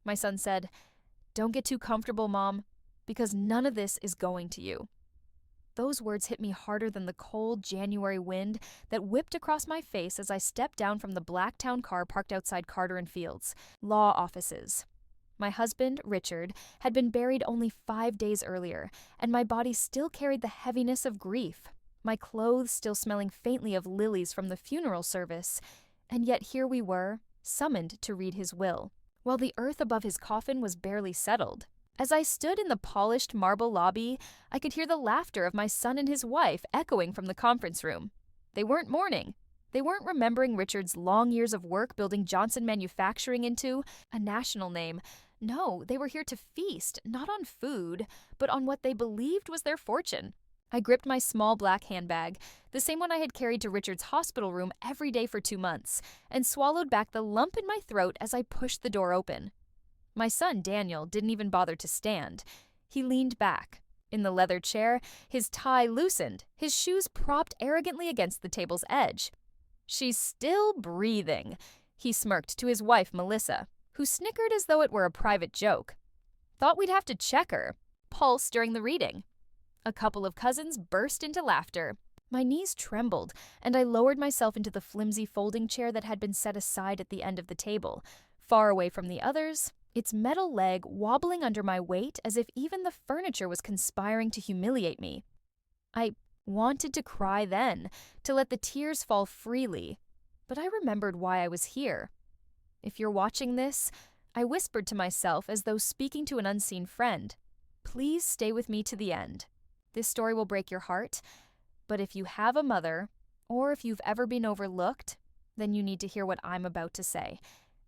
My son said, "Don't get too comfortable, Mom, because none of this is going to you." Those words hit me harder than the cold January wind that whipped across my face as I stepped down from the black town car parked outside Carter and Field's law offices. My husband, Richard, had been buried only 5 days earlier, and my body still carried the heaviness of grief, my clothes still smelling faintly of lilies from the funeral service, and yet here we were, summoned to read his will, while the earth above his coffin was barely settled. As I stood in the polished marble lobby, I could hear the laughter of my son and his wife echoing from the conference room. They weren't mourning. They weren't remembering Richard's long years of work building Johnson Manufacturing into a national name. No, they were here to feast, not on food, but on what they believed was their fortune. I gripped my small black handbag, the same one I had carried to Richard's hospital room every day for 2 months, and swallowed back the lump in my throat as I pushed the door open. My son, Daniel, didn't even bother to stand. He leaned back. In the leather chair, his tie loosened, his shoes propped arrogantly against the table's edge. "She's still breathing," he smirked to his wife, Melissa, who snickered as though it were a private joke. "Thought we'd have to check her. Pulse during the reading." A couple of cousins burst into laughter. My knees trembled, and I lowered myself into the flimsy folding chair that had been set aside at the end of the table, far away from the others, its metal leg wobbling under my weight as if even the furniture was conspiring to humiliate me. I wanted to cry then, to let the tears fall freely, but I remembered why I was here. "If you're watching this," I whispered to myself as though speaking to an unseen friend, "please stay with me to the end. This story will break your heart, but if you have a mother, or if you've ever been overlooked, then you need to hear what I'm about to say.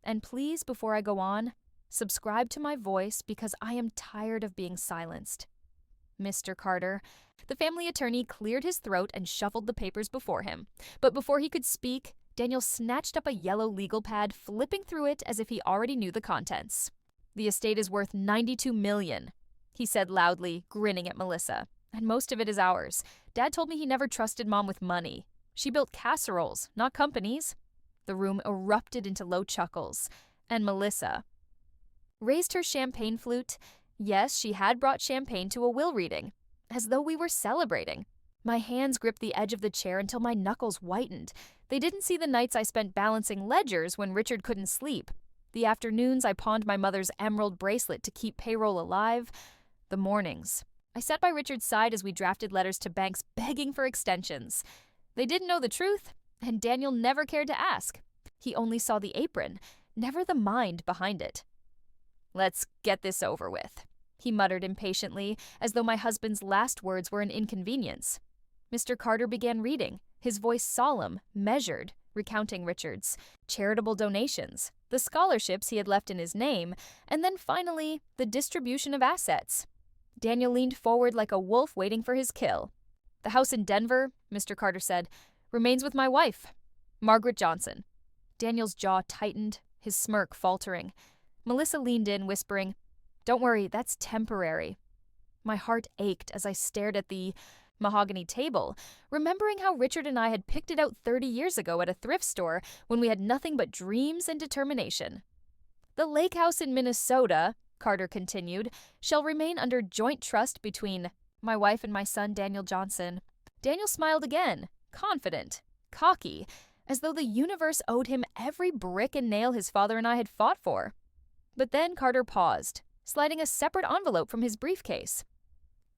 And please, before I go on, subscribe to my voice because I am tired of being silenced. Mr. Carter." The family attorney cleared his throat and shuffled the papers before him. But before he could speak, Daniel snatched up a yellow legal pad, flipping through it as if he already knew the contents. "The estate is worth $92 million, he said loudly, grinning at Melissa. "And most of it is ours. Dad told me he never trusted Mom with money. She built casseroles, not companies." The room erupted into low chuckles, and Melissa raised her champagne flute. Yes, she had brought champagne to a will reading, as though we were celebrating. My hands gripped the edge of the chair until my knuckles whitened. They didn't see the nights I spent balancing ledgers when Richard couldn't sleep, the afternoons I pawned my mother's emerald bracelet to keep payroll alive, the mornings I sat by Richard's side as we drafted letters to banks begging for extensions. They didn't know the truth, and Daniel never cared to ask. He only saw the apron, never the mind behind it. "Let's get this over with," he muttered impatiently, as though my husband's last words were an inconvenience. Mr. Carter began reading, his voice solemn, measured, recounting Richard's charitable donations, the scholarships he had left in his name, and then finally, the distribution of assets. Daniel leaned forward like a wolf waiting for his kill. "The house in Denver," Mr. Carter said, "remains with my wife, Margaret Johnson." Daniel's jaw tightened, his smirk faltering. Melissa leaned in, whispering, "Don't worry, that's temporary." My heart ached as I stared at the mahogany table, remembering how Richard and I had picked it out 30 years ago at a thrift store when we had nothing but dreams and determination. "The lake house in Minnesota," Carter continued, "shall remain under joint trust between my wife and my son, Daniel Johnson." Daniel smiled again, confident, cocky, as though the universe owed him every brick and nail his father and I had fought for. But then Carter paused, sliding a separate envelope from his briefcase.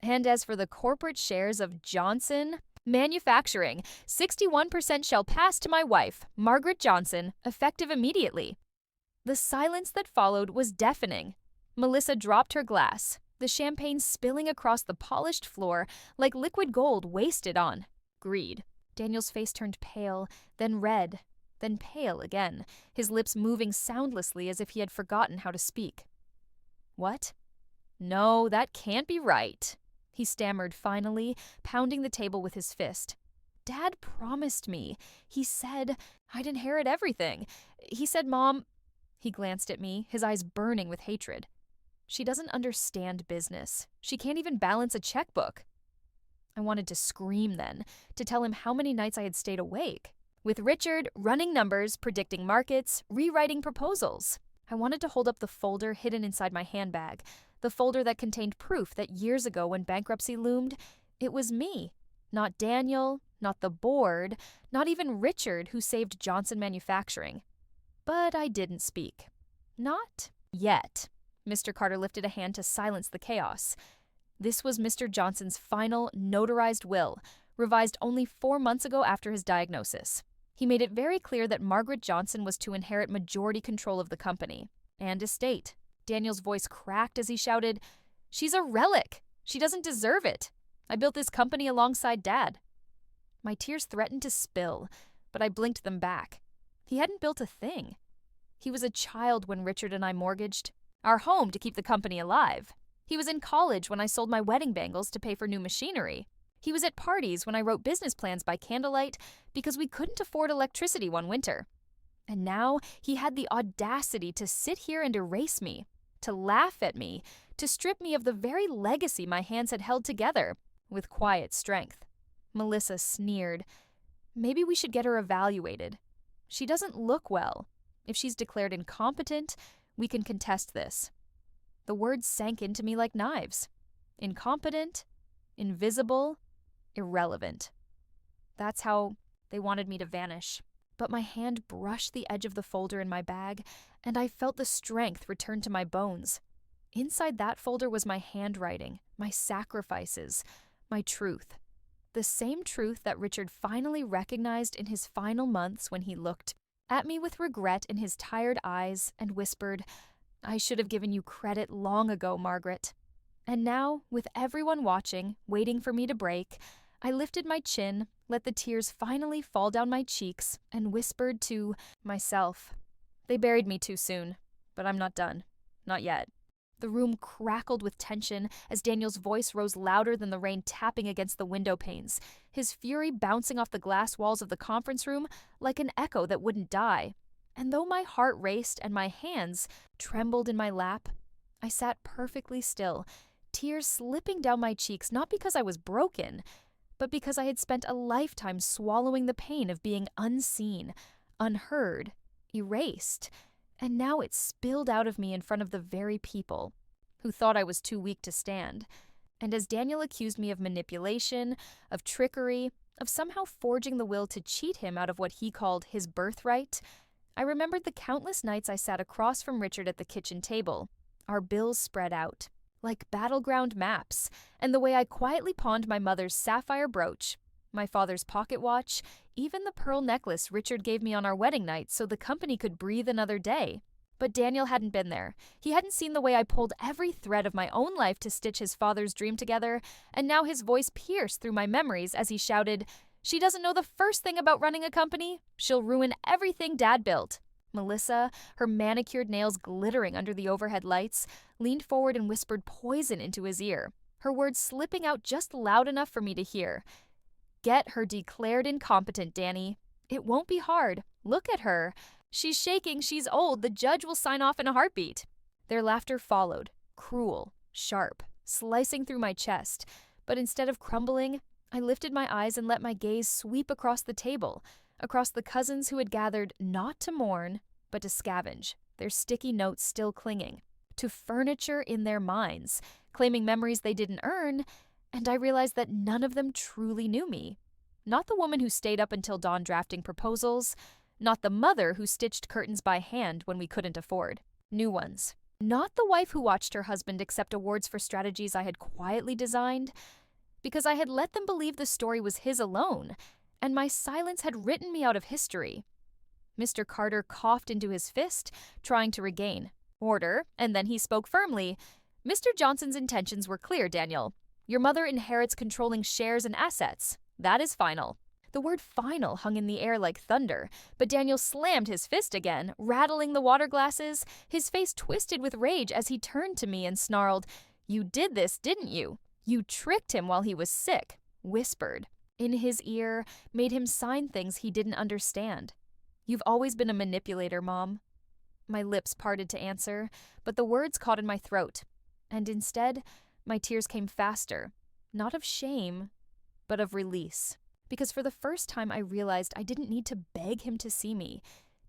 "And as for the corporate shares of Johnson Manufacturing, 61% shall pass to my wife, Margaret Johnson, effective immediately." The silence that followed was deafening. Melissa dropped her glass, the champagne spilling across the polished floor like liquid gold wasted on greed. Daniel's face turned pale, then red, then pale again, his lips moving soundlessly as if he had forgotten how to speak. "What? No, that can't be right," he stammered finally, pounding the table with his fist. "Dad promised me. He said I'd inherit everything. He said, Mom—" He glanced at me, his eyes burning with hatred. "She doesn't understand business. She can't even balance a checkbook." I wanted to scream then, to tell him how many nights I had stayed awake, with Richard running numbers, predicting markets, rewriting proposals. I wanted to hold up the folder hidden inside my handbag, the folder that contained proof that years ago when bankruptcy loomed, it was me. Not Daniel, not the board, not even Richard who saved Johnson Manufacturing. But I didn't speak. Not yet. Mr. Carter lifted a hand to silence the chaos. This was Mr. Johnson's final, notarized will, revised only 4 months ago after his diagnosis. He made it very clear that Margaret Johnson was to inherit majority control of the company and estate. Daniel's voice cracked as he shouted, "She's a relic! She doesn't deserve it! I built this company alongside Dad." My tears threatened to spill, but I blinked them back. He hadn't built a thing. He was a child when Richard and I mortgaged our home to keep the company alive. He was in college when I sold my wedding bangles to pay for new machinery. He was at parties when I wrote business plans by candlelight because we couldn't afford electricity one winter. And now he had the audacity to sit here and erase me, to laugh at me, to strip me of the very legacy my hands had held together with quiet strength. Melissa sneered. Maybe we should get her evaluated. She doesn't look well. If she's declared incompetent, we can contest this. The words sank into me like knives. Incompetent, invisible, irrelevant. That's how they wanted me to vanish. But my hand brushed the edge of the folder in my bag, and I felt the strength return to my bones. Inside that folder was my handwriting, my sacrifices, my truth. The same truth that Richard finally recognized in his final months when he looked at me with regret in his tired eyes and whispered, "I should have given you credit long ago, Margaret." And now, with everyone watching, waiting for me to break, I lifted my chin, let the tears finally fall down my cheeks, and whispered to myself, "They buried me too soon, but I'm not done. Not yet." The room crackled with tension as Daniel's voice rose louder than the rain tapping against the window panes, his fury bouncing off the glass walls of the conference room like an echo that wouldn't die. And though my heart raced and my hands trembled in my lap, I sat perfectly still, tears slipping down my cheeks not because I was broken, but because I had spent a lifetime swallowing the pain of being unseen, unheard, erased, and now it spilled out of me in front of the very people who thought I was too weak to stand. And as Daniel accused me of manipulation, of trickery, of somehow forging the will to cheat him out of what he called his birthright, I remembered the countless nights I sat across from Richard at the kitchen table, our bills spread out, like battleground maps, and the way I quietly pawned my mother's sapphire brooch, my father's pocket watch, even the pearl necklace Richard gave me on our wedding night so the company could breathe another day. But Daniel hadn't been there. He hadn't seen the way I pulled every thread of my own life to stitch his father's dream together, and now his voice pierced through my memories as he shouted, "She doesn't know the first thing about running a company. She'll ruin everything Dad built." Melissa, her manicured nails glittering under the overhead lights, leaned forward and whispered poison into his ear, her words slipping out just loud enough for me to hear. "Get her declared incompetent, Danny. It won't be hard. Look at her. She's shaking, she's old, the judge will sign off in a heartbeat." Their laughter followed, cruel, sharp, slicing through my chest, but instead of crumbling, I lifted my eyes and let my gaze sweep across the table, across the cousins who had gathered not to mourn, but to scavenge, their sticky notes still clinging, to furniture in their minds, claiming memories they didn't earn, and I realized that none of them truly knew me. Not the woman who stayed up until dawn drafting proposals, not the mother who stitched curtains by hand when we couldn't afford. New ones. Not the wife who watched her husband accept awards for strategies I had quietly designed, because I had let them believe the story was his alone, and my silence had written me out of history. Mr. Carter coughed into his fist, trying to regain order, and then he spoke firmly. "Mr. Johnson's intentions were clear, Daniel. Your mother inherits controlling shares and assets. That is final." The word final hung in the air like thunder, but Daniel slammed his fist again, rattling the water glasses, his face twisted with rage as he turned to me and snarled, "You did this, didn't you? You tricked him while he was sick," whispered in his ear, made him sign things he didn't understand. "You've always been a manipulator, Mom." My lips parted to answer, but the words caught in my throat, and instead, my tears came faster, not of shame, but of release. Because for the first time I realized I didn't need to beg him to see me,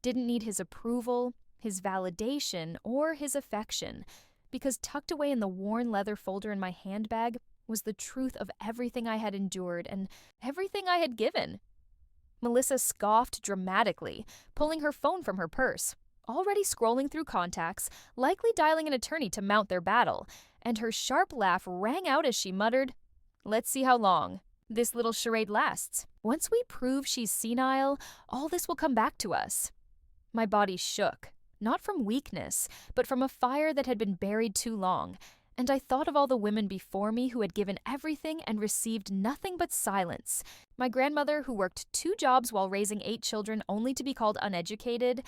didn't need his approval, his validation, or his affection, because tucked away in the worn leather folder in my handbag was the truth of everything I had endured and everything I had given. Melissa scoffed dramatically, pulling her phone from her purse, already scrolling through contacts, likely dialing an attorney to mount their battle, and her sharp laugh rang out as she muttered, "Let's see how long this little charade lasts. Once we prove she's senile, all this will come back to us." My body shook, not from weakness, but from a fire that had been buried too long, and I thought of all the women before me who had given everything and received nothing but silence. My grandmother, who worked 2 jobs while raising 8 children only to be called uneducated.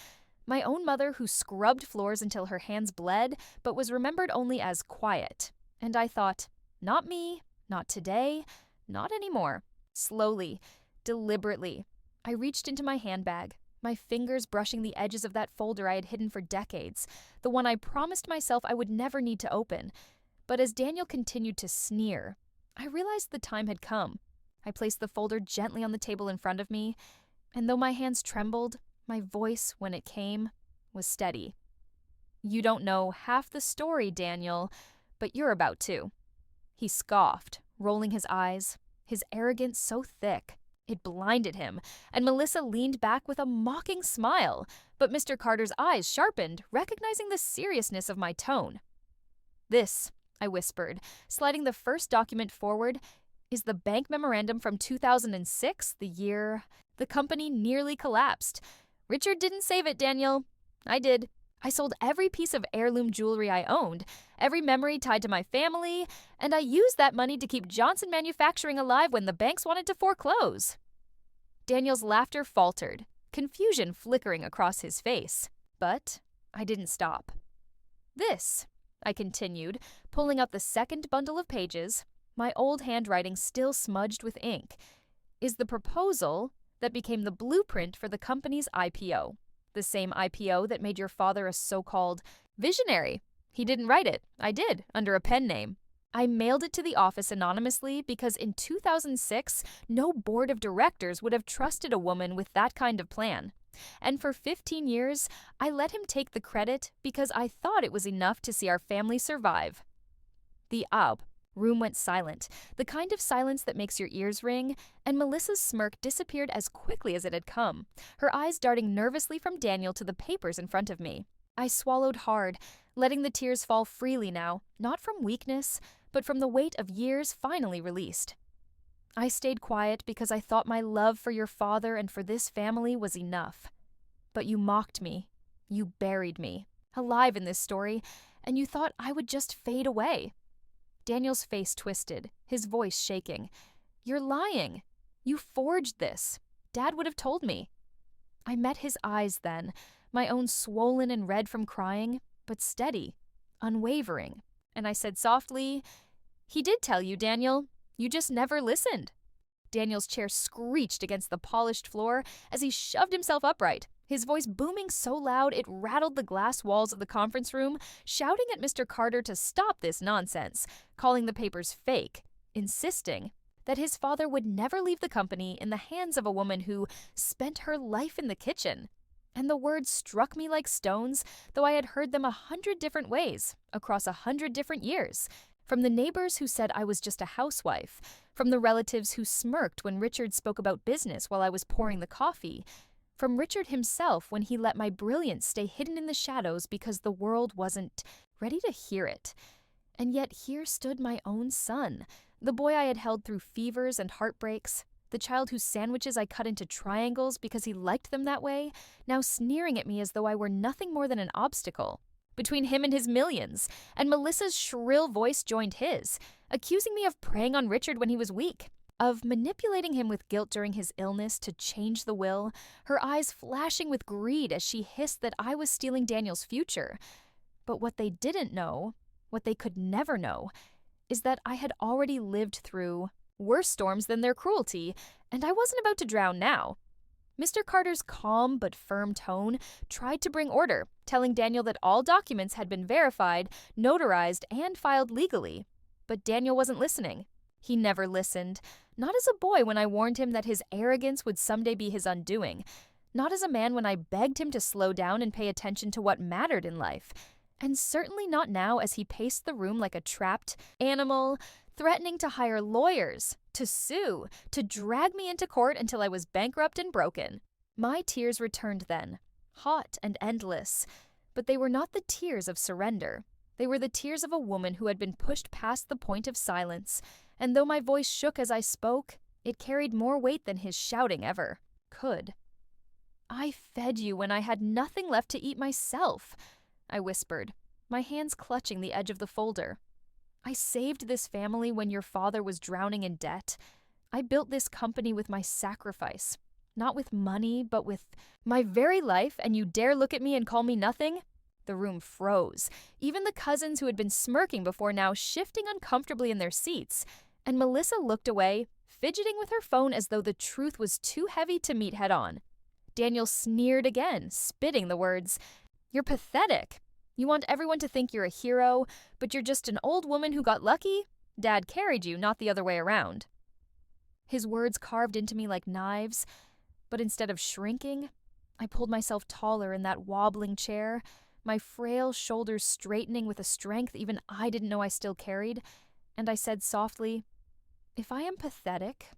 My own mother, who scrubbed floors until her hands bled, but was remembered only as quiet. And I thought, not me, not today, not anymore. Slowly, deliberately, I reached into my handbag, my fingers brushing the edges of that folder I had hidden for decades, the one I promised myself I would never need to open. But as Daniel continued to sneer, I realized the time had come. I placed the folder gently on the table in front of me, and though my hands trembled, my voice, when it came, was steady. "You don't know half the story, Daniel, but you're about to." He scoffed, rolling his eyes, his arrogance so thick it blinded him, and Melissa leaned back with a mocking smile, but Mr. Carter's eyes sharpened, recognizing the seriousness of my tone. "This," I whispered, sliding the first document forward, "is the bank memorandum from 2006, the year the company nearly collapsed. Richard didn't save it, Daniel. I did. I sold every piece of heirloom jewelry I owned, every memory tied to my family, and I used that money to keep Johnson Manufacturing alive when the banks wanted to foreclose." Daniel's laughter faltered, confusion flickering across his face. But I didn't stop. "This," I continued, pulling out the second bundle of pages, my old handwriting still smudged with ink, "is the proposal that became the blueprint for the company's IPO. The same IPO that made your father a so-called visionary. He didn't write it. I did, under a pen name. I mailed it to the office anonymously because in 2006, no board of directors would have trusted a woman with that kind of plan. And for 15 years, I let him take the credit because I thought it was enough to see our family survive." The room went silent, the kind of silence that makes your ears ring, and Melissa's smirk disappeared as quickly as it had come, her eyes darting nervously from Daniel to the papers in front of me. I swallowed hard, letting the tears fall freely now, not from weakness, but from the weight of years finally released. "I stayed quiet because I thought my love for your father and for this family was enough. But you mocked me. You buried me, alive in this story, and you thought I would just fade away." Daniel's face twisted, his voice shaking. "You're lying. You forged this. Dad would have told me." I met his eyes then, my own swollen and red from crying, but steady, unwavering, and I said softly, "He did tell you, Daniel. You just never listened." Daniel's chair screeched against the polished floor as he shoved himself upright, his voice booming so loud it rattled the glass walls of the conference room, shouting at Mr. Carter to stop this nonsense, calling the papers fake, insisting that his father would never leave the company in the hands of a woman who spent her life in the kitchen. And the words struck me like stones, though I had heard them 100 different ways, across 100 different years. From the neighbors who said I was just a housewife, from the relatives who smirked when Richard spoke about business while I was pouring the coffee, from Richard himself when he let my brilliance stay hidden in the shadows because the world wasn't ready to hear it. And yet here stood my own son, the boy I had held through fevers and heartbreaks, the child whose sandwiches I cut into triangles because he liked them that way, now sneering at me as though I were nothing more than an obstacle. Between him and his millions, and Melissa's shrill voice joined his, accusing me of preying on Richard when he was weak, of manipulating him with guilt during his illness to change the will, her eyes flashing with greed as she hissed that I was stealing Daniel's future. But what they didn't know, what they could never know, is that I had already lived through worse storms than their cruelty, and I wasn't about to drown now. Mr. Carter's calm but firm tone tried to bring order, telling Daniel that all documents had been verified, notarized, and filed legally. But Daniel wasn't listening. He never listened, not as a boy when I warned him that his arrogance would someday be his undoing, Not as a man when I begged him to slow down and pay attention to what mattered in life. And certainly not now as he paced the room like a trapped animal, threatening to hire lawyers, to sue, to drag me into court until I was bankrupt and broken. My tears returned then, hot and endless, but they were not the tears of surrender. They were the tears of a woman who had been pushed past the point of silence, and though my voice shook as I spoke, it carried more weight than his shouting ever could. "I fed you when I had nothing left to eat myself," I whispered, my hands clutching the edge of the folder. "I saved this family when your father was drowning in debt. I built this company with my sacrifice, not with money, but with my very life, and you dare look at me and call me nothing?" The room froze, even the cousins who had been smirking before now shifting uncomfortably in their seats, and Melissa looked away, fidgeting with her phone as though the truth was too heavy to meet head-on. Daniel sneered again, spitting the words, "You're pathetic. You want everyone to think you're a hero, but you're just an old woman who got lucky? Dad carried you, not the other way around." His words carved into me like knives, but instead of shrinking, I pulled myself taller in that wobbling chair, my frail shoulders straightening with a strength even I didn't know I still carried, and I said softly, "If I am pathetic,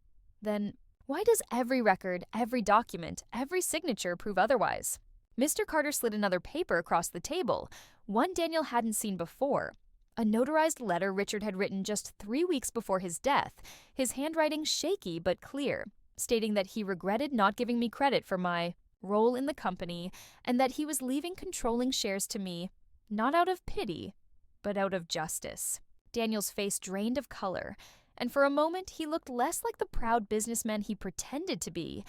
then why does every record, every document, every signature prove otherwise?" Mr. Carter slid another paper across the table, one Daniel hadn't seen before. A notarized letter Richard had written just 3 weeks before his death, his handwriting shaky but clear, stating that he regretted not giving me credit for my role in the company and that he was leaving controlling shares to me, not out of pity, but out of justice. Daniel's face drained of color, and for a moment he looked less like the proud businessman he pretended to be,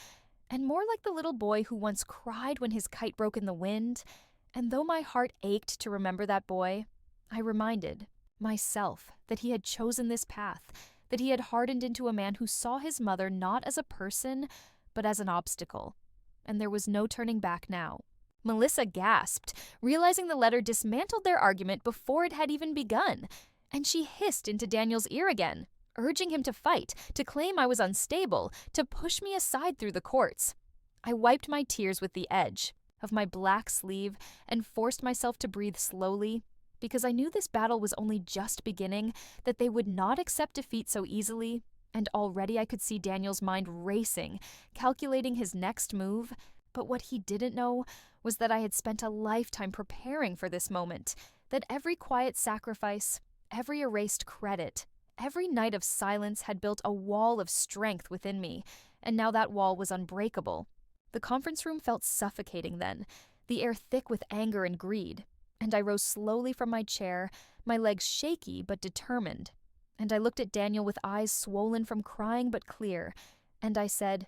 and more like the little boy who once cried when his kite broke in the wind. And though my heart ached to remember that boy, I reminded myself that he had chosen this path, that he had hardened into a man who saw his mother not as a person, but as an obstacle. And there was no turning back now. Melissa gasped, realizing the letter dismantled their argument before it had even begun, and she hissed into Daniel's ear again, urging him to fight, to claim I was unstable, to push me aside through the courts. I wiped my tears with the edge of my black sleeve and forced myself to breathe slowly, because I knew this battle was only just beginning, that they would not accept defeat so easily, and already I could see Daniel's mind racing, calculating his next move. But what he didn't know was that I had spent a lifetime preparing for this moment, that every quiet sacrifice, every erased credit, every night of silence had built a wall of strength within me, and now that wall was unbreakable. The conference room felt suffocating then, the air thick with anger and greed, and I rose slowly from my chair, my legs shaky but determined, and I looked at Daniel with eyes swollen from crying but clear, and I said,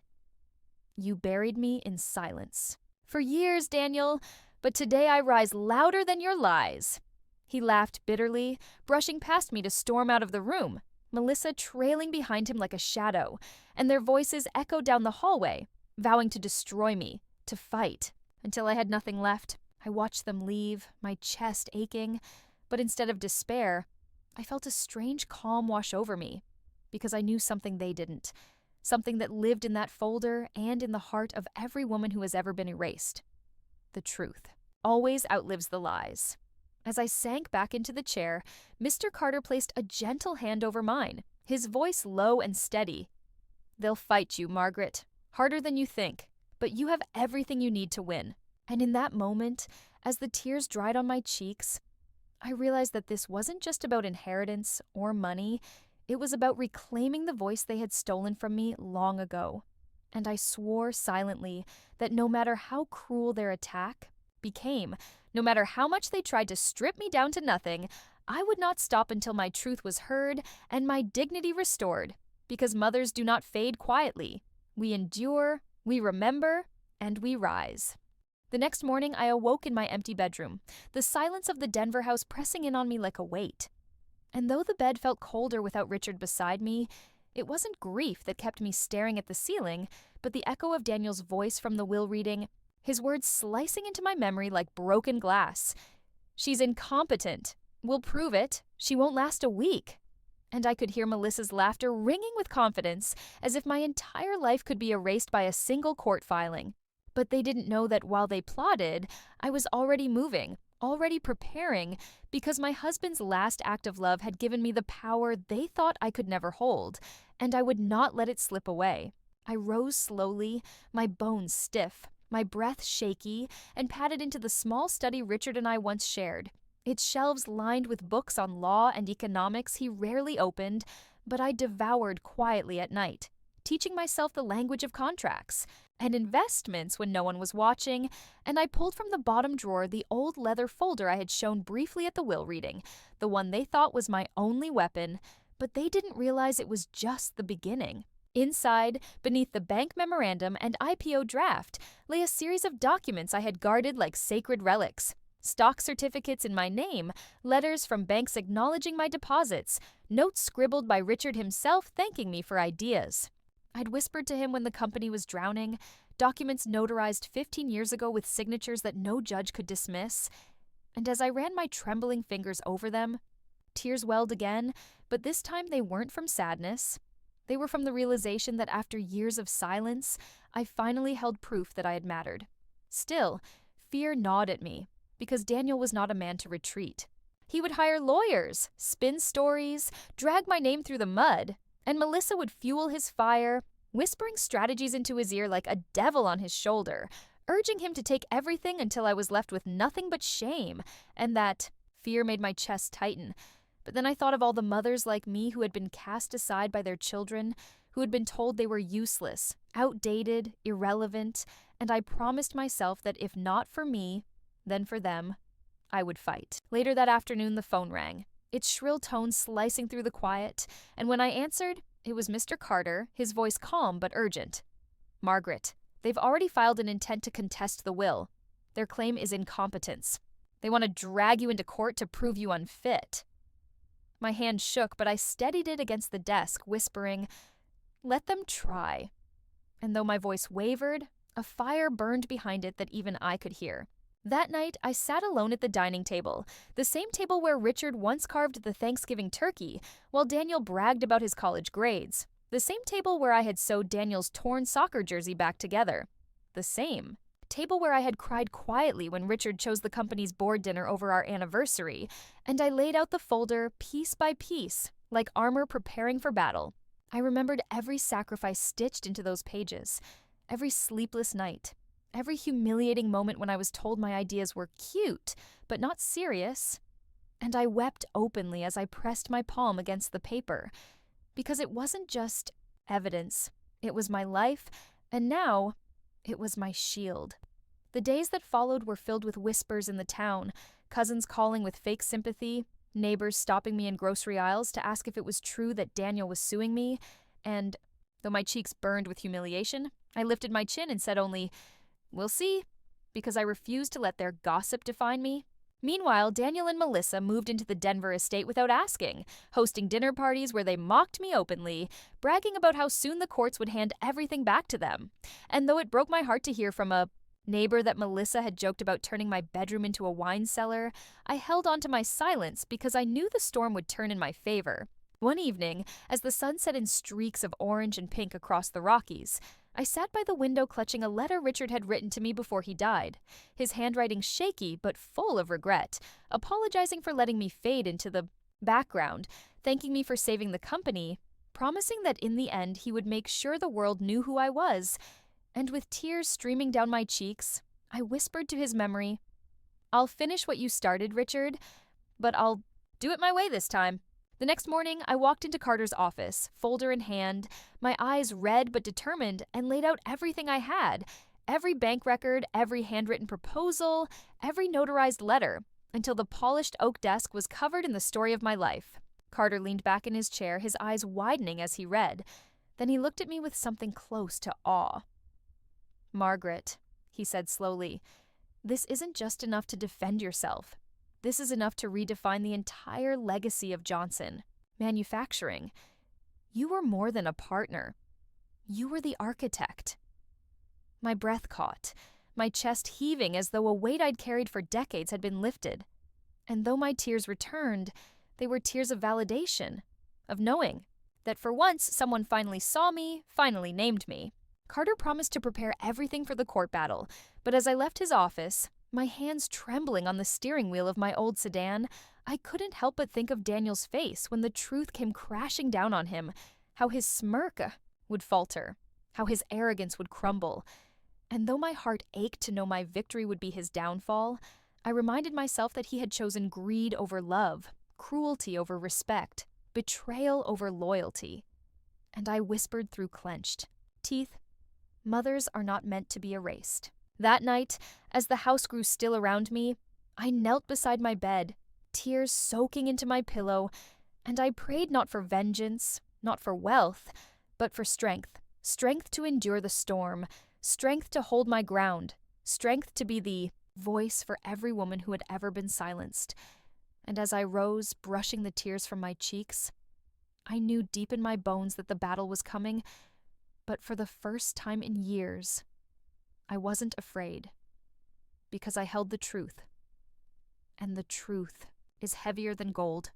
"You buried me in silence. For years, Daniel, but today I rise louder than your lies." He laughed bitterly, brushing past me to storm out of the room, Melissa trailing behind him like a shadow, and their voices echoed down the hallway, vowing to destroy me, to fight, until I had nothing left. I watched them leave, my chest aching, but instead of despair, I felt a strange calm wash over me, because I knew something they didn't, something that lived in that folder and in the heart of every woman who has ever been erased. The truth always outlives the lies. As I sank back into the chair, Mr. Carter placed a gentle hand over mine, his voice low and steady. "They'll fight you, Margaret, harder than you think, but you have everything you need to win." And in that moment, as the tears dried on my cheeks, I realized that this wasn't just about inheritance or money. It was about reclaiming the voice they had stolen from me long ago. And I swore silently that no matter how cruel their attack became, no matter how much they tried to strip me down to nothing, I would not stop until my truth was heard and my dignity restored, because mothers do not fade quietly. We endure, we remember, and we rise. The next morning, I awoke in my empty bedroom, the silence of the Denver house pressing in on me like a weight. And though the bed felt colder without Richard beside me, it wasn't grief that kept me staring at the ceiling, but the echo of Daniel's voice from the will reading, his words slicing into my memory like broken glass. "She's incompetent. We'll prove it. She won't last a week." And I could hear Melissa's laughter ringing with confidence, as if my entire life could be erased by a single court filing. But they didn't know that while they plotted, I was already moving, already preparing, because my husband's last act of love had given me the power they thought I could never hold, and I would not let it slip away. I rose slowly, my bones stiff, my breath shaky, and padded into the small study Richard and I once shared. Its shelves lined with books on law and economics he rarely opened, but I devoured quietly at night, teaching myself the language of contracts and investments when no one was watching, and I pulled from the bottom drawer the old leather folder I had shown briefly at the will reading, the one they thought was my only weapon, but they didn't realize it was just the beginning. Inside, beneath the bank memorandum and IPO draft, lay a series of documents I had guarded like sacred relics. Stock certificates in my name, letters from banks acknowledging my deposits, notes scribbled by Richard himself thanking me for ideas I'd whispered to him when the company was drowning, documents notarized 15 years ago with signatures that no judge could dismiss. And as I ran my trembling fingers over them, tears welled again, but this time they weren't from sadness. They were from the realization that after years of silence, I finally held proof that I had mattered. Still, fear gnawed at me, because Daniel was not a man to retreat. He would hire lawyers, spin stories, drag my name through the mud, and Melissa would fuel his fire, whispering strategies into his ear like a devil on his shoulder, urging him to take everything until I was left with nothing but shame, and that fear made my chest tighten. But then I thought of all the mothers like me who had been cast aside by their children, who had been told they were useless, outdated, irrelevant, and I promised myself that if not for me, then for them, I would fight. Later that afternoon, the phone rang, its shrill tones slicing through the quiet, and when I answered, it was Mr. Carter, his voice calm but urgent. "Margaret, they've already filed an intent to contest the will. Their claim is incompetence. They want to drag you into court to prove you unfit." My hand shook, but I steadied it against the desk, whispering, "Let them try." And though my voice wavered, a fire burned behind it that even I could hear. That night, I sat alone at the dining table, the same table where Richard once carved the Thanksgiving turkey, while Daniel bragged about his college grades. The same table where I had sewed Daniel's torn soccer jersey back together. The same table where I had cried quietly when Richard chose the company's board dinner over our anniversary, and I laid out the folder piece by piece, like armor preparing for battle. I remembered every sacrifice stitched into those pages, every sleepless night, every humiliating moment when I was told my ideas were cute, but not serious. And I wept openly as I pressed my palm against the paper, because it wasn't just evidence. It was my life, and now it was my shield. The days that followed were filled with whispers in the town, cousins calling with fake sympathy, neighbors stopping me in grocery aisles to ask if it was true that Daniel was suing me, and, though my cheeks burned with humiliation, I lifted my chin and said only, "We'll see," because I refused to let their gossip define me. Meanwhile, Daniel and Melissa moved into the Denver estate without asking, hosting dinner parties where they mocked me openly, bragging about how soon the courts would hand everything back to them. And though it broke my heart to hear from a neighbor that Melissa had joked about turning my bedroom into a wine cellar, I held on to my silence because I knew the storm would turn in my favor. One evening, as the sun set in streaks of orange and pink across the Rockies, I sat by the window clutching a letter Richard had written to me before he died, his handwriting shaky but full of regret, apologizing for letting me fade into the background, thanking me for saving the company, promising that in the end he would make sure the world knew who I was, and with tears streaming down my cheeks, I whispered to his memory, "I'll finish what you started, Richard, but I'll do it my way this time." The next morning, I walked into Carter's office, folder in hand, my eyes red but determined, and laid out everything I had, every bank record, every handwritten proposal, every notarized letter, until the polished oak desk was covered in the story of my life. Carter leaned back in his chair, his eyes widening as he read. Then he looked at me with something close to awe. "Margaret," he said slowly, "this isn't just enough to defend yourself. This is enough to redefine the entire legacy of Johnson Manufacturing. You were more than a partner. You were the architect." My breath caught, my chest heaving as though a weight I'd carried for decades had been lifted. And though my tears returned, they were tears of validation, of knowing that for once someone finally saw me, finally named me. Carter promised to prepare everything for the court battle, but as I left his office, my hands trembling on the steering wheel of my old sedan, I couldn't help but think of Daniel's face when the truth came crashing down on him, how his smirk would falter, how his arrogance would crumble. And though my heart ached to know my victory would be his downfall, I reminded myself that he had chosen greed over love, cruelty over respect, betrayal over loyalty. And I whispered through clenched teeth, "Mothers are not meant to be erased." That night, as the house grew still around me, I knelt beside my bed, tears soaking into my pillow, and I prayed not for vengeance, not for wealth, but for strength. Strength to endure the storm, strength to hold my ground, strength to be the voice for every woman who had ever been silenced. And as I rose, brushing the tears from my cheeks, I knew deep in my bones that the battle was coming, but for the first time in years, I wasn't afraid, because I held the truth. And the truth is heavier than gold.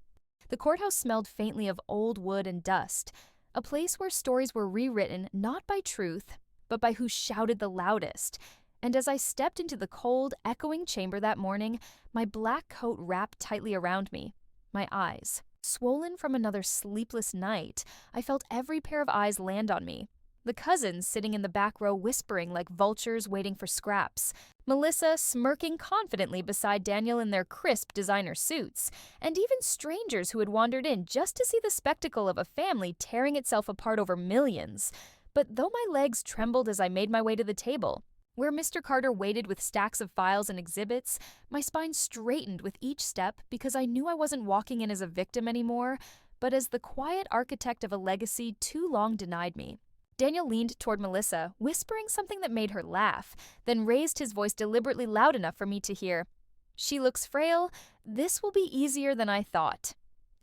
The courthouse smelled faintly of old wood and dust, a place where stories were rewritten not by truth, but by who shouted the loudest. And as I stepped into the cold, echoing chamber that morning, my black coat wrapped tightly around me, my eyes swollen from another sleepless night, I felt every pair of eyes land on me. The cousins sitting in the back row whispering like vultures waiting for scraps. Melissa smirking confidently beside Daniel in their crisp designer suits. And even strangers who had wandered in just to see the spectacle of a family tearing itself apart over millions. But though my legs trembled as I made my way to the table, where Mr. Carter waited with stacks of files and exhibits, my spine straightened with each step because I knew I wasn't walking in as a victim anymore, but as the quiet architect of a legacy too long denied me. Daniel leaned toward Melissa, whispering something that made her laugh, then raised his voice deliberately loud enough for me to hear. "She looks frail. This will be easier than I thought."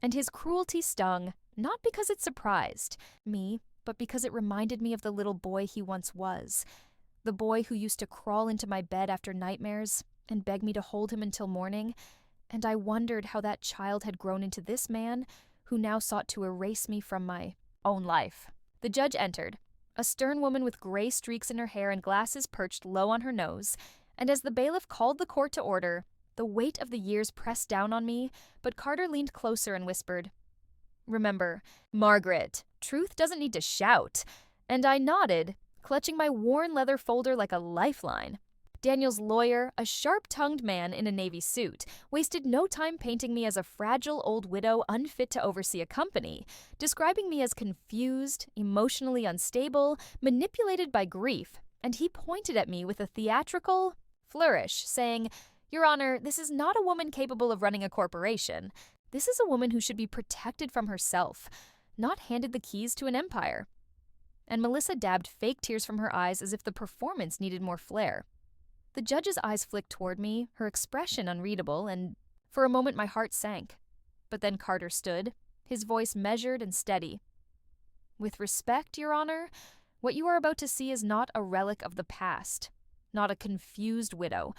And his cruelty stung, not because it surprised me, but because it reminded me of the little boy he once was. The boy who used to crawl into my bed after nightmares and beg me to hold him until morning, and I wondered how that child had grown into this man who now sought to erase me from my own life. The judge entered, a stern woman with gray streaks in her hair and glasses perched low on her nose, and as the bailiff called the court to order, the weight of the years pressed down on me, but Carter leaned closer and whispered, "Remember, Margaret, truth doesn't need to shout." And I nodded, clutching my worn leather folder like a lifeline. Daniel's lawyer, a sharp-tongued man in a navy suit, wasted no time painting me as a fragile old widow unfit to oversee a company, describing me as confused, emotionally unstable, manipulated by grief, and he pointed at me with a theatrical flourish, saying, "Your Honor, this is not a woman capable of running a corporation. This is a woman who should be protected from herself, not handed the keys to an empire." And Melissa dabbed fake tears from her eyes as if the performance needed more flair. The judge's eyes flicked toward me, her expression unreadable, and for a moment my heart sank. But then Carter stood, his voice measured and steady. "With respect, Your Honor, what you are about to see is not a relic of the past, not a confused widow,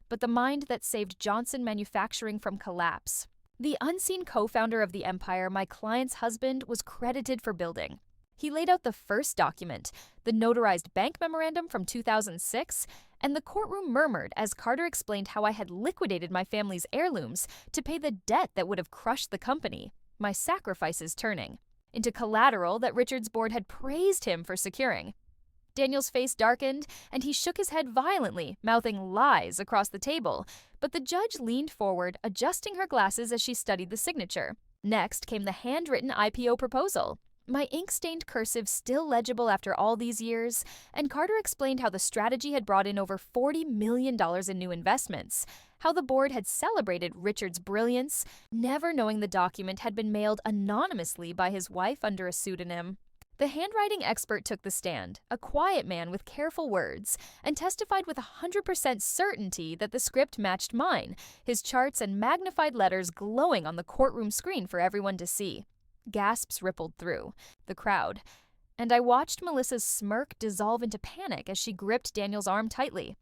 but the mind that saved Johnson Manufacturing from collapse. The unseen co-founder of the empire my client's husband was credited for building. He laid out the first document, the notarized bank memorandum from 2006, and the courtroom murmured as Carter explained how I had liquidated my family's heirlooms to pay the debt that would have crushed the company, my sacrifices turning into collateral that Richard's board had praised him for securing. Daniel's face darkened, and he shook his head violently, mouthing lies across the table, but the judge leaned forward, adjusting her glasses as she studied the signature. Next came the handwritten IPO proposal, my ink-stained cursive still legible after all these years, and Carter explained how the strategy had brought in over $40 million in new investments, how the board had celebrated Richard's brilliance, never knowing the document had been mailed anonymously by his wife under a pseudonym. The handwriting expert took the stand, a quiet man with careful words, and testified with 100% certainty that the script matched mine, his charts and magnified letters glowing on the courtroom screen for everyone to see. Gasps rippled through the crowd, and I watched Melissa's smirk dissolve into panic as she gripped Daniel's arm tightly.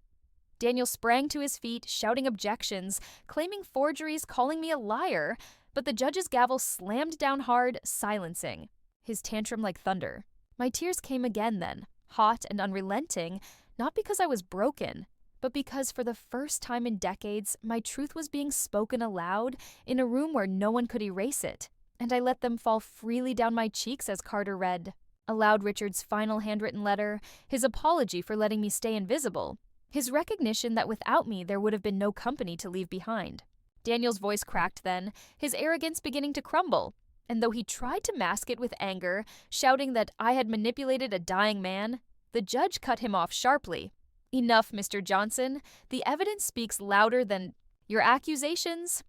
Daniel sprang to his feet, shouting objections, claiming forgeries, calling me a liar, but the judge's gavel slammed down hard, silencing his tantrum like thunder. My tears came again then, hot and unrelenting, not because I was broken, but because for the first time in decades, my truth was being spoken aloud in a room where no one could erase it. And I let them fall freely down my cheeks as Carter read aloud Richard's final handwritten letter, his apology for letting me stay invisible, his recognition that without me there would have been no company to leave behind. Daniel's voice cracked then, his arrogance beginning to crumble, and though he tried to mask it with anger, shouting that I had manipulated a dying man, the judge cut him off sharply. Enough, Mr. Johnson. The evidence speaks louder than your accusations.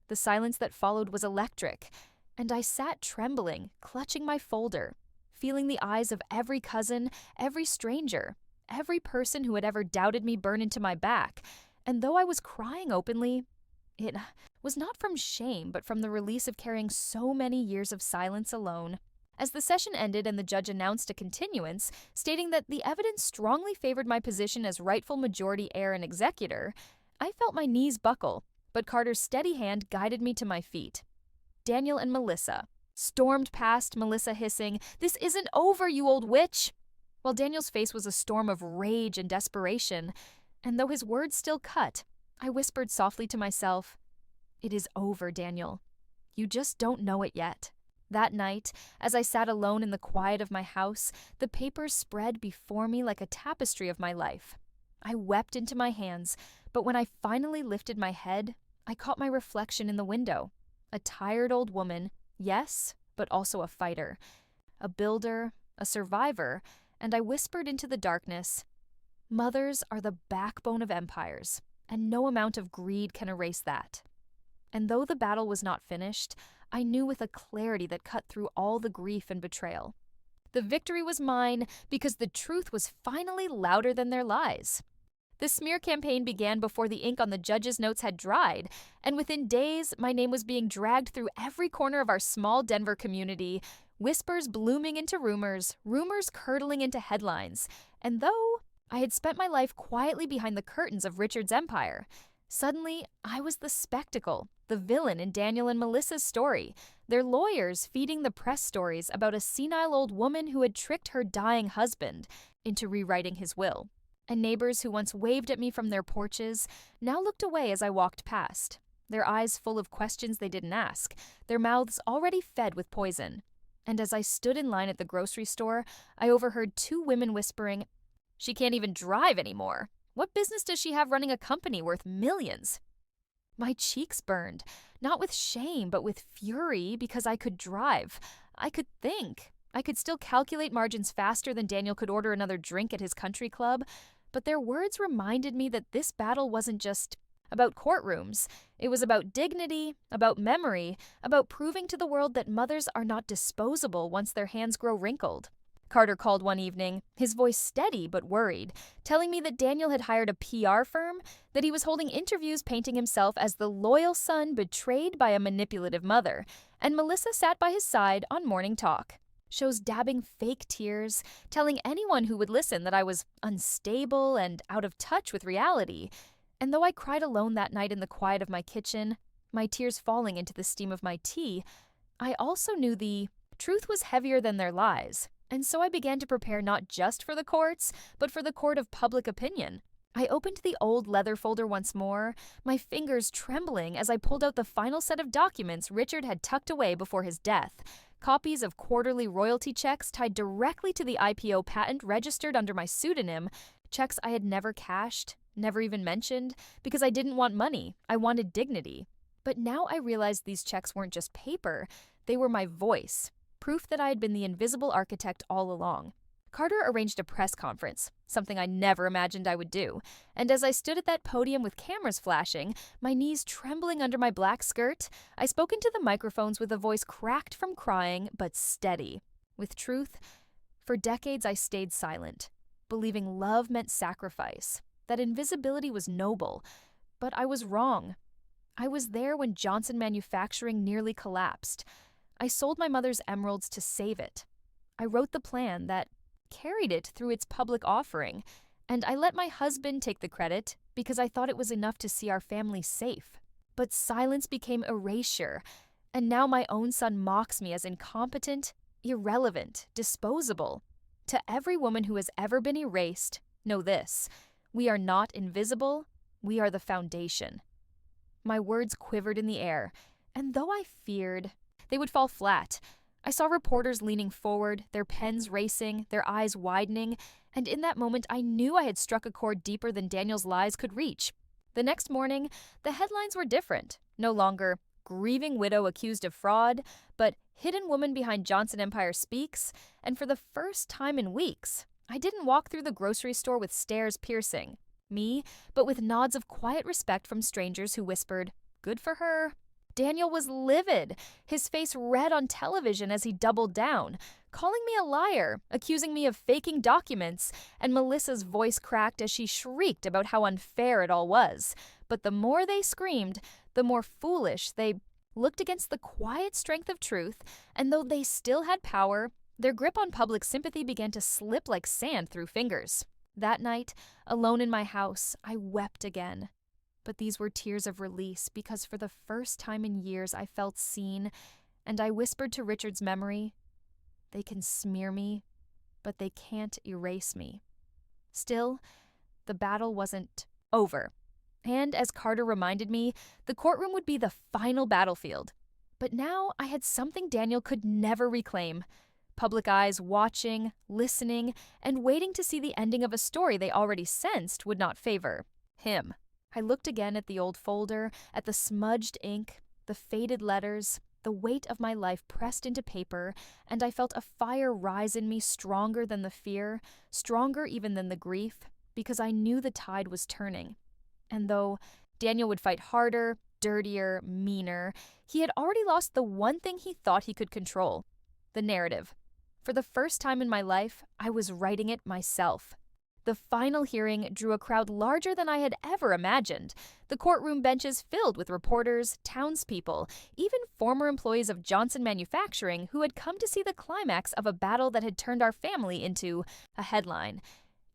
The silence that followed was electric, and I sat trembling, clutching my folder, feeling the eyes of every cousin, every stranger, every person who had ever doubted me burn into my back. And though I was crying openly, it was not from shame, but from the release of carrying so many years of silence alone. As the session ended and the judge announced a continuance, stating that the evidence strongly favored my position as rightful majority heir and executor, I felt my knees buckle, but Carter's steady hand guided me to my feet. Daniel and Melissa stormed past, Melissa hissing, "This isn't over, you old witch!" While Daniel's face was a storm of rage and desperation, and though his words still cut, I whispered softly to myself, "It is over, Daniel. You just don't know it yet." That night, as I sat alone in the quiet of my house, the papers spread before me like a tapestry of my life. I wept into my hands, but when I finally lifted my head, I caught my reflection in the window. A tired old woman, yes, but also a fighter, a builder, a survivor, and I whispered into the darkness, "Mothers are the backbone of empires, and no amount of greed can erase that." And though the battle was not finished, I knew with a clarity that cut through all the grief and betrayal. The victory was mine because the truth was finally louder than their lies. The smear campaign began before the ink on the judge's notes had dried, and within days, my name was being dragged through every corner of our small Denver community, whispers blooming into rumors, rumors curdling into headlines. And though I had spent my life quietly behind the curtains of Richard's empire, suddenly I was the spectacle, the villain in Daniel and Melissa's story, their lawyers feeding the press stories about a senile old woman who had tricked her dying husband into rewriting his will. And neighbors who once waved at me from their porches now looked away as I walked past, their eyes full of questions they didn't ask, their mouths already fed with poison. And as I stood in line at the grocery store, I overheard two women whispering, "She can't even drive anymore. What business does she have running a company worth millions?" My cheeks burned, not with shame, but with fury, because I could drive. I could think. I could still calculate margins faster than Daniel could order another drink at his country club. But their words reminded me that this battle wasn't just about courtrooms. It was about dignity, about memory, about proving to the world that mothers are not disposable once their hands grow wrinkled. Carter called one evening, his voice steady but worried, telling me that Daniel had hired a PR firm, that he was holding interviews painting himself as the loyal son betrayed by a manipulative mother, and Melissa sat by his side on Morning Talk. Shows dabbing fake tears, telling anyone who would listen that I was unstable and out of touch with reality. And though I cried alone that night in the quiet of my kitchen, my tears falling into the steam of my tea, I also knew the truth was heavier than their lies. And so I began to prepare not just for the courts, but for the court of public opinion. I opened the old leather folder once more, my fingers trembling as I pulled out the final set of documents Richard had tucked away before his death. Copies of quarterly royalty checks tied directly to the IPO patent registered under my pseudonym, checks I had never cashed, never even mentioned, because I didn't want money, I wanted dignity. But now I realized these checks weren't just paper, they were my voice, proof that I had been the invisible architect all along. Carter arranged a press conference, something I never imagined I would do, and as I stood at that podium with cameras flashing, my knees trembling under my black skirt, I spoke into the microphones with a voice cracked from crying, but steady. With truth, for decades I stayed silent, believing love meant sacrifice, that invisibility was noble, but I was wrong. I was there when Johnson Manufacturing nearly collapsed. I sold my mother's emeralds to save it. I wrote the plan that carried it through its public offering, and I let my husband take the credit because I thought it was enough to see our family safe. But silence became erasure, and now my own son mocks me as incompetent, irrelevant, disposable. To every woman who has ever been erased, know this: we are not invisible, we are the foundation. My words quivered in the air, and though I feared they would fall flat, I saw reporters leaning forward, their pens racing, their eyes widening, and in that moment I knew I had struck a chord deeper than Daniel's lies could reach. The next morning, the headlines were different. No longer "Grieving Widow Accused of Fraud," but "Hidden Woman Behind Johnson Empire Speaks," and for the first time in weeks, I didn't walk through the grocery store with stares piercing me, but with nods of quiet respect from strangers who whispered, "Good for her." Daniel was livid, his face red on television as he doubled down, calling me a liar, accusing me of faking documents, and Melissa's voice cracked as she shrieked about how unfair it all was. But the more they screamed, the more foolish they looked against the quiet strength of truth, and though they still had power, their grip on public sympathy began to slip like sand through fingers. That night, alone in my house, I wept again. But these were tears of release because for the first time in years I felt seen, and I whispered to Richard's memory, "They can smear me, but they can't erase me." Still, the battle wasn't over. And as Carter reminded me, the courtroom would be the final battlefield. But now I had something Daniel could never reclaim: public eyes watching, listening, and waiting to see the ending of a story they already sensed would not favor him. I looked again at the old folder, at the smudged ink, the faded letters, the weight of my life pressed into paper, and I felt a fire rise in me stronger than the fear, stronger even than the grief, because I knew the tide was turning. And though Daniel would fight harder, dirtier, meaner, he had already lost the one thing he thought he could control: the narrative. For the first time in my life, I was writing it myself. The final hearing drew a crowd larger than I had ever imagined. The courtroom benches filled with reporters, townspeople, even former employees of Johnson Manufacturing who had come to see the climax of a battle that had turned our family into a headline.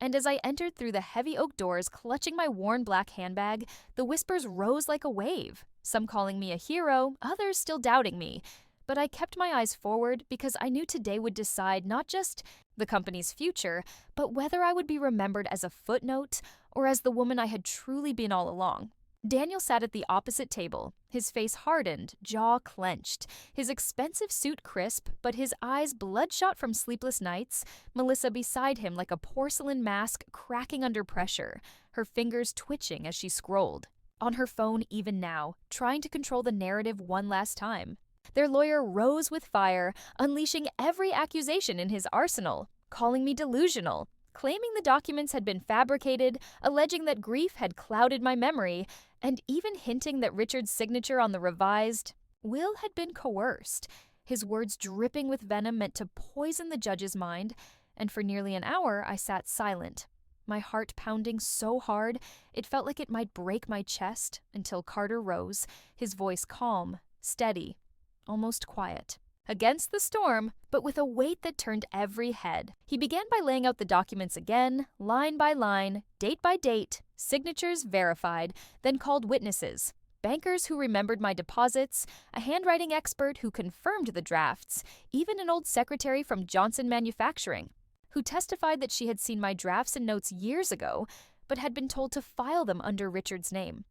And as I entered through the heavy oak doors, clutching my worn black handbag, the whispers rose like a wave, some calling me a hero, others still doubting me. But I kept my eyes forward because I knew today would decide not just the company's future, but whether I would be remembered as a footnote or as the woman I had truly been all along. Daniel sat at the opposite table, his face hardened, jaw clenched, his expensive suit crisp, but his eyes bloodshot from sleepless nights, Melissa beside him like a porcelain mask cracking under pressure, her fingers twitching as she scrolled. On her phone even now, trying to control the narrative one last time. Their lawyer rose with fire, unleashing every accusation in his arsenal, calling me delusional, claiming the documents had been fabricated, alleging that grief had clouded my memory, and even hinting that Richard's signature on the revised will had been coerced, his words dripping with venom meant to poison the judge's mind, and for nearly an hour I sat silent, my heart pounding so hard it felt like it might break my chest until Carter rose, his voice calm, steady, almost quiet. Against the storm, but with a weight that turned every head, he began by laying out the documents again, line by line, date by date, signatures verified, then called witnesses, bankers who remembered my deposits, a handwriting expert who confirmed the drafts, even an old secretary from Johnson Manufacturing, who testified that she had seen my drafts and notes years ago, but had been told to file them under Richard's name.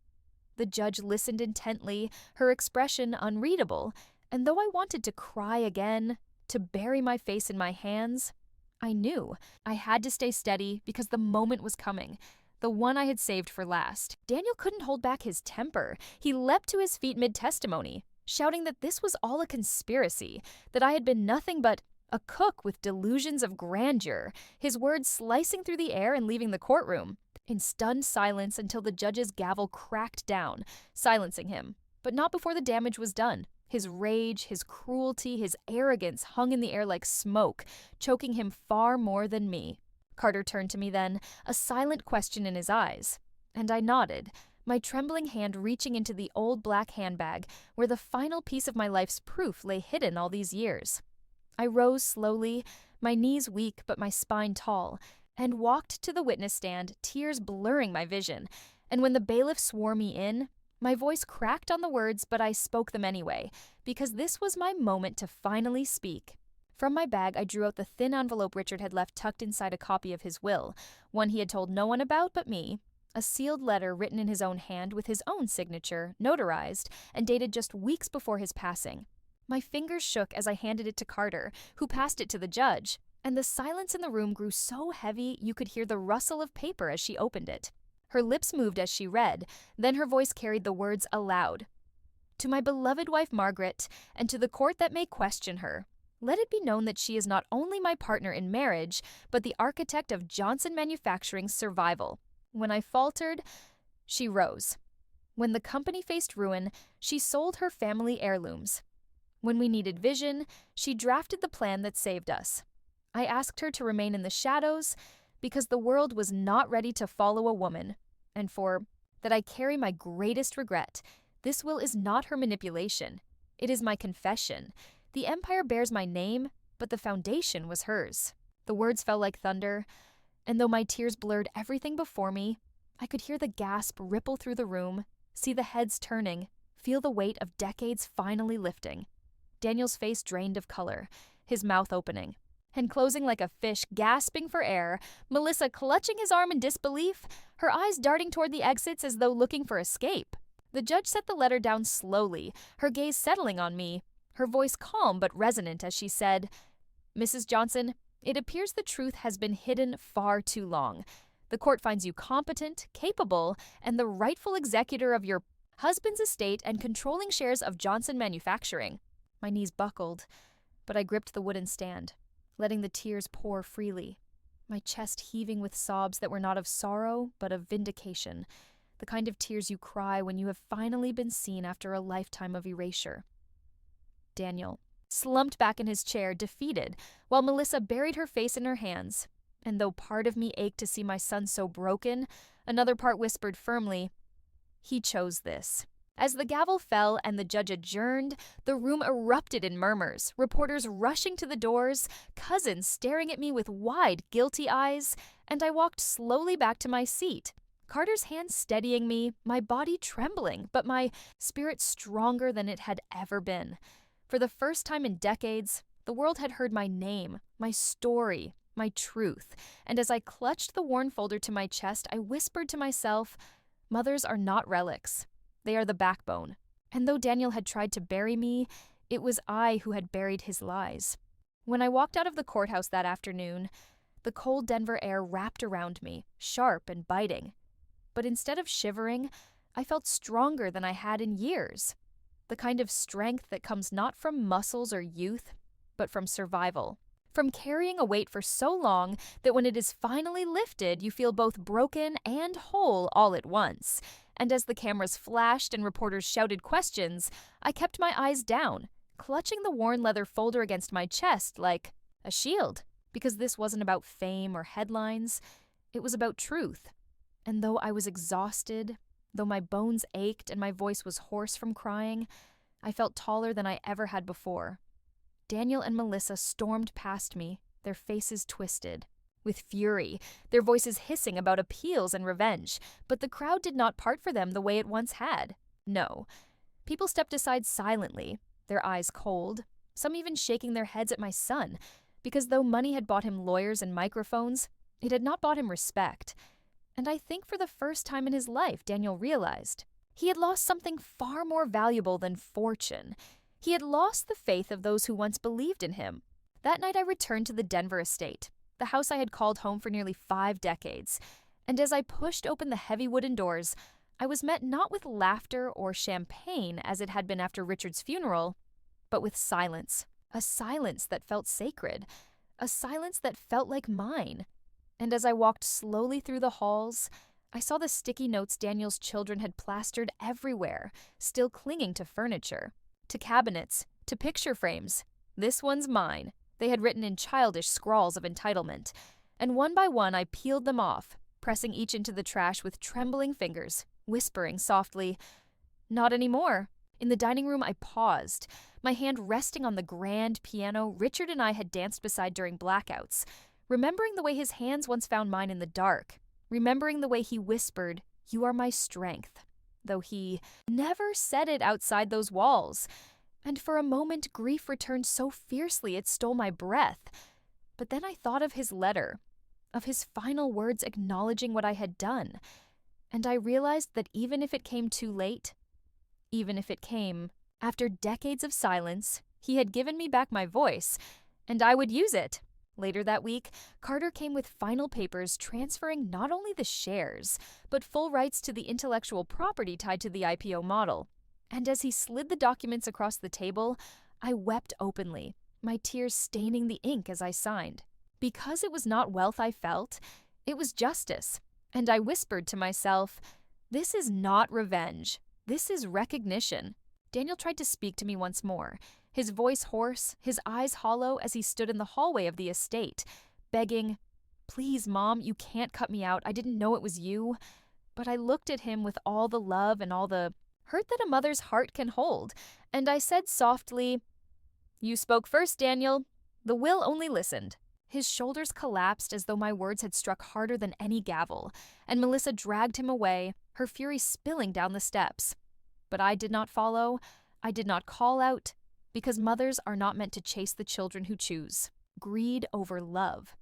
The judge listened intently, her expression unreadable, and though I wanted to cry again, to bury my face in my hands, I knew I had to stay steady because the moment was coming, the one I had saved for last. Daniel couldn't hold back his temper. He leapt to his feet mid-testimony, shouting that this was all a conspiracy, that I had been nothing but a cook with delusions of grandeur, his words slicing through the air and leaving the courtroom, in stunned silence until the judge's gavel cracked down, silencing him. But not before the damage was done. His rage, his cruelty, his arrogance hung in the air like smoke, choking him far more than me. Carter turned to me then, a silent question in his eyes, and I nodded, my trembling hand reaching into the old black handbag where the final piece of my life's proof lay hidden all these years. I rose slowly, my knees weak but my spine tall, and walked to the witness stand, tears blurring my vision, and when the bailiff swore me in, my voice cracked on the words, but I spoke them anyway, because this was my moment to finally speak. From my bag, I drew out the thin envelope Richard had left tucked inside a copy of his will, one he had told no one about but me. A sealed letter written in his own hand with his own signature, notarized, and dated just weeks before his passing. My fingers shook as I handed it to Carter, who passed it to the judge, and the silence in the room grew so heavy you could hear the rustle of paper as she opened it. Her lips moved as she read, then her voice carried the words aloud. To my beloved wife Margaret, and to the court that may question her, let it be known that she is not only my partner in marriage, but the architect of Johnson Manufacturing's survival. When I faltered, she rose. When the company faced ruin, she sold her family heirlooms. When we needed vision, she drafted the plan that saved us. I asked her to remain in the shadows because the world was not ready to follow a woman, and for that I carry my greatest regret. This will is not her manipulation. It is my confession. The empire bears my name, but the foundation was hers. The words fell like thunder, and though my tears blurred everything before me, I could hear the gasp ripple through the room, see the heads turning, feel the weight of decades finally lifting. Daniel's face drained of color, his mouth opening, and closing like a fish gasping for air, Melissa clutching his arm in disbelief, her eyes darting toward the exits as though looking for escape. The judge set the letter down slowly, her gaze settling on me, her voice calm but resonant as she said, Mrs. Johnson, it appears the truth has been hidden far too long. The court finds you competent, capable, and the rightful executor of your husband's estate and controlling shares of Johnson Manufacturing. My knees buckled, but I gripped the wooden stand, letting the tears pour freely, my chest heaving with sobs that were not of sorrow but of vindication, the kind of tears you cry when you have finally been seen after a lifetime of erasure. Daniel slumped back in his chair, defeated, while Melissa buried her face in her hands. And though part of me ached to see my son so broken, another part whispered firmly, he chose this. As the gavel fell and the judge adjourned, the room erupted in murmurs, reporters rushing to the doors, cousins staring at me with wide, guilty eyes, and I walked slowly back to my seat, Carter's hand steadying me, my body trembling, but my spirit stronger than it had ever been. For the first time in decades, the world had heard my name, my story, my truth, and as I clutched the worn folder to my chest, I whispered to myself, mothers are not relics. They are the backbone. And though Daniel had tried to bury me, it was I who had buried his lies. When I walked out of the courthouse that afternoon, the cold Denver air wrapped around me, sharp and biting. But instead of shivering, I felt stronger than I had in years. The kind of strength that comes not from muscles or youth, but from survival. From carrying a weight for so long that when it is finally lifted, you feel both broken and whole all at once. And as the cameras flashed and reporters shouted questions, I kept my eyes down, clutching the worn leather folder against my chest like a shield, because this wasn't about fame or headlines. It was about truth. And though I was exhausted, though my bones ached and my voice was hoarse from crying, I felt taller than I ever had before. Daniel and Melissa stormed past me, their faces twisted. With fury, their voices hissing about appeals and revenge, but the crowd did not part for them the way it once had. No. People stepped aside silently, their eyes cold, some even shaking their heads at my son, because though money had bought him lawyers and microphones, it had not bought him respect. And I think for the first time in his life, Daniel realized he had lost something far more valuable than fortune. He had lost the faith of those who once believed in him. That night I returned to the Denver estate, the house I had called home for nearly 5 decades, and as I pushed open the heavy wooden doors, I was met not with laughter or champagne as it had been after Richard's funeral, but with silence, a silence that felt sacred, a silence that felt like mine. And as I walked slowly through the halls, I saw the sticky notes Daniel's children had plastered everywhere, still clinging to furniture, to cabinets, to picture frames. This one's mine, they had written in childish scrawls of entitlement, and one by one I peeled them off, pressing each into the trash with trembling fingers, whispering softly, not anymore. In the dining room I paused, my hand resting on the grand piano Richard and I had danced beside during blackouts, remembering the way his hands once found mine in the dark, remembering the way he whispered, you are my strength, though he never said it outside those walls. And for a moment, grief returned so fiercely it stole my breath. But then I thought of his letter, of his final words acknowledging what I had done, and I realized that even if it came too late, even if it came after decades of silence, he had given me back my voice, and I would use it. Later that week, Carter came with final papers transferring not only the shares, but full rights to the intellectual property tied to the IPO model. And as he slid the documents across the table, I wept openly, my tears staining the ink as I signed. Because it was not wealth I felt, it was justice. And I whispered to myself, "This is not revenge. This is recognition." Daniel tried to speak to me once more, his voice hoarse, his eyes hollow as he stood in the hallway of the estate, begging, "Please, Mom, you can't cut me out. I didn't know it was you." But I looked at him with all the love and all the hurt that a mother's heart can hold, and I said softly, "You spoke first, Daniel. The will only listened." His shoulders collapsed as though my words had struck harder than any gavel, and Melissa dragged him away, her fury spilling down the steps. But I did not follow, I did not call out, because mothers are not meant to chase the children who choose greed over love.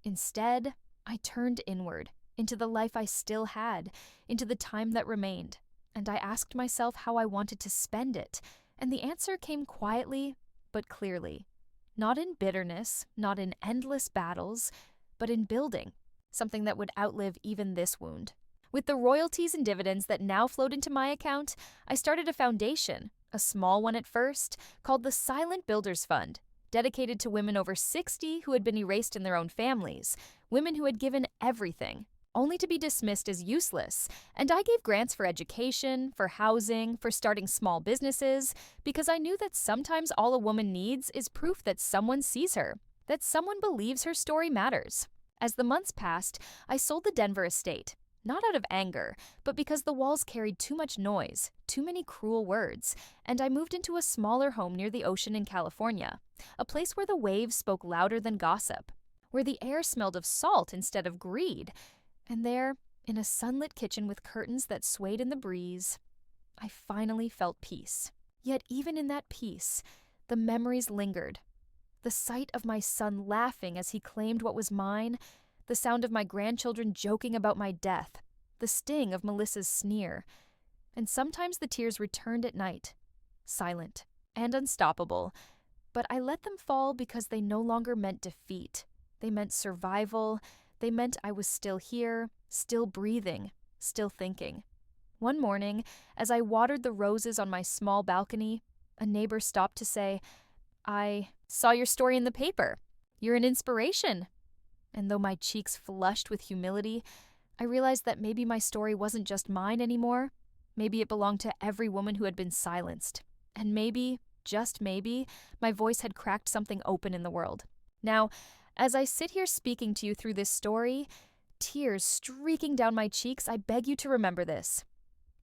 Instead, I turned inward, into the life I still had, into the time that remained, and I asked myself how I wanted to spend it, and the answer came quietly but clearly. Not in bitterness, not in endless battles, but in building, something that would outlive even this wound. With the royalties and dividends that now flowed into my account, I started a foundation, a small one at first, called the Silent Builders Fund, dedicated to women over 60 who had been erased in their own families, women who had given everything, only to be dismissed as useless. And I gave grants for education, for housing, for starting small businesses, because I knew that sometimes all a woman needs is proof that someone sees her, that someone believes her story matters. As the months passed, I sold the Denver estate, not out of anger, but because the walls carried too much noise, too many cruel words, and I moved into a smaller home near the ocean in California, a place where the waves spoke louder than gossip, where the air smelled of salt instead of greed. And there, in a sunlit kitchen with curtains that swayed in the breeze, I finally felt peace. Yet even in that peace, the memories lingered. The sight of my son laughing as he claimed what was mine, the sound of my grandchildren joking about my death, the sting of Melissa's sneer. And sometimes the tears returned at night, silent and unstoppable, but I let them fall because they no longer meant defeat. They meant survival. They meant I was still here, still breathing, still thinking. One morning, as I watered the roses on my small balcony, a neighbor stopped to say, "I saw your story in the paper. You're an inspiration." And though my cheeks flushed with humility, I realized that maybe my story wasn't just mine anymore. Maybe it belonged to every woman who had been silenced. And maybe, just maybe, my voice had cracked something open in the world. Now, as I sit here speaking to you through this story, tears streaking down my cheeks, I beg you to remember this.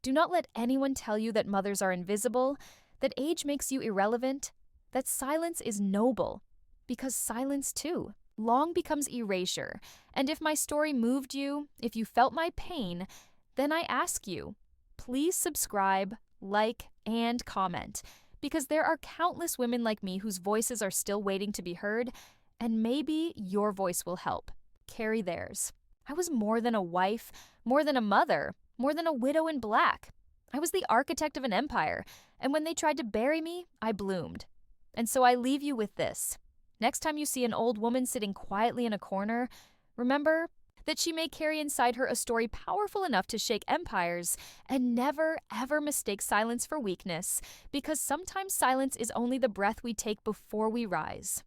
Do not let anyone tell you that mothers are invisible, that age makes you irrelevant, that silence is noble, because silence, too, long becomes erasure. And if my story moved you, if you felt my pain, then I ask you, please subscribe, like, and comment, because there are countless women like me whose voices are still waiting to be heard, and maybe your voice will help carry theirs. I was more than a wife, more than a mother, more than a widow in black. I was the architect of an empire, and when they tried to bury me, I bloomed. And so I leave you with this. Next time you see an old woman sitting quietly in a corner, remember that she may carry inside her a story powerful enough to shake empires, and never, ever mistake silence for weakness, because sometimes silence is only the breath we take before we rise.